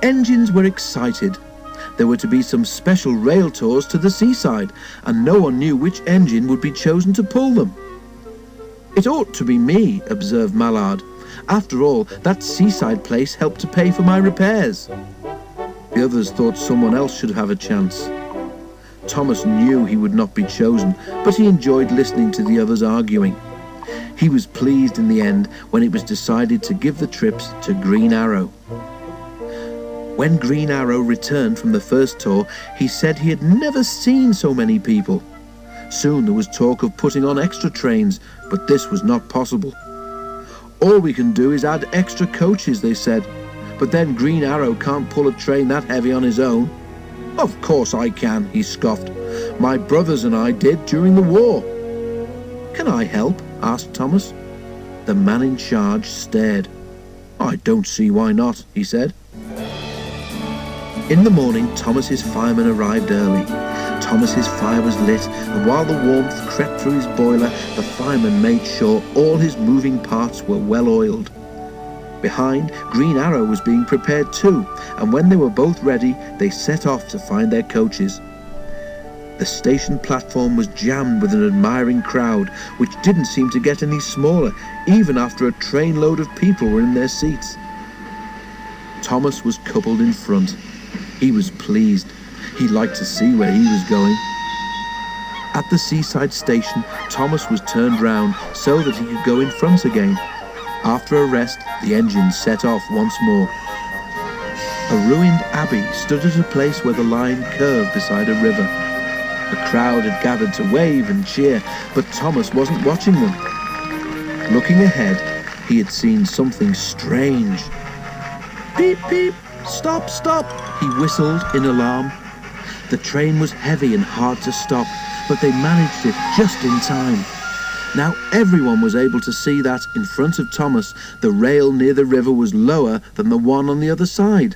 engines were excited. There were to be some special rail tours to the seaside, and no one knew which engine would be chosen to pull them. "It ought to be me," observed Mallard. "After all, that seaside place helped to pay for my repairs." The others thought someone else should have a chance. Thomas knew he would not be chosen, but he enjoyed listening to the others arguing. He was pleased in the end when it was decided to give the trips to Green Arrow. When Green Arrow returned from the first tour, he said he had never seen so many people. Soon there was talk of putting on extra trains, but this was not possible. "All we can do is add extra coaches," they said. "But then Green Arrow can't pull a train that heavy on his own." "Of course I can," he scoffed. "My brothers and I did during the war." "Can I help?" asked Thomas. The man in charge stared. "I don't see why not," he said. In the morning, Thomas's fireman arrived early. Thomas's fire was lit, and while the warmth crept through his boiler, the fireman made sure all his moving parts were well oiled. Behind, Green Arrow was being prepared too, and when they were both ready, they set off to find their coaches. The station platform was jammed with an admiring crowd, which didn't seem to get any smaller, even after a trainload of people were in their seats. Thomas was coupled in front. He was pleased. He liked to see where he was going. At the seaside station, Thomas was turned round so that he could go in front again. After a rest, the engine set off once more. A ruined abbey stood at a place where the line curved beside a river. A crowd had gathered to wave and cheer, but Thomas wasn't watching them. Looking ahead, he had seen something strange. "Beep, beep, stop, stop," he whistled in alarm. The train was heavy and hard to stop, but they managed it just in time. Now everyone was able to see that, in front of Thomas, the rail near the river was lower than the one on the other side.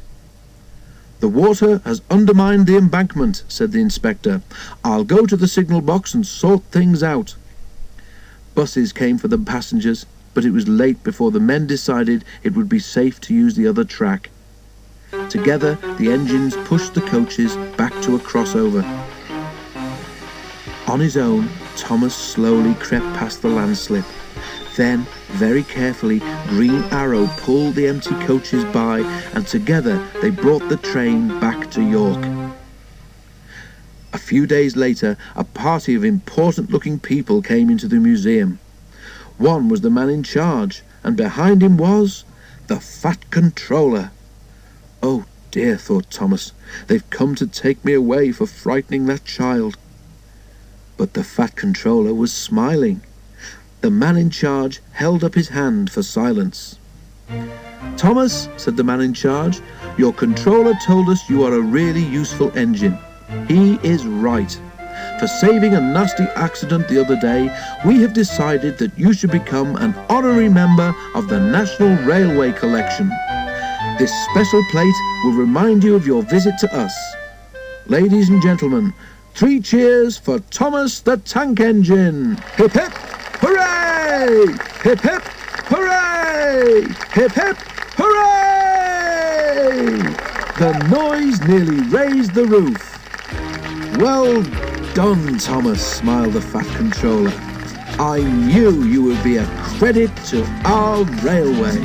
"The water has undermined the embankment," said the inspector. "I'll go to the signal box and sort things out." Buses came for the passengers, but it was late before the men decided it would be safe to use the other track. Together, the engines pushed the coaches back to a crossover. On his own, Thomas slowly crept past the landslip. Then, very carefully, Green Arrow pulled the empty coaches by, and together they brought the train back to York. A few days later, a party of important-looking people came into the museum. One was the man in charge, and behind him was the Fat Controller. "Oh dear," thought Thomas, "they've come to take me away for frightening that child." But the Fat Controller was smiling. The man in charge held up his hand for silence. "Thomas," said the man in charge, "your controller told us you are a really useful engine. He is right. For saving a nasty accident the other day, we have decided that you should become an honorary member of the National Railway Collection. This special plate will remind you of your visit to us. Ladies and gentlemen, 3 cheers for Thomas the Tank Engine! Hip hip, hooray! Hip hip, hooray! Hip hip, hooray! The noise nearly raised the roof. "Well done, Thomas," smiled the Fat Controller. "I knew you would be a credit to our railway."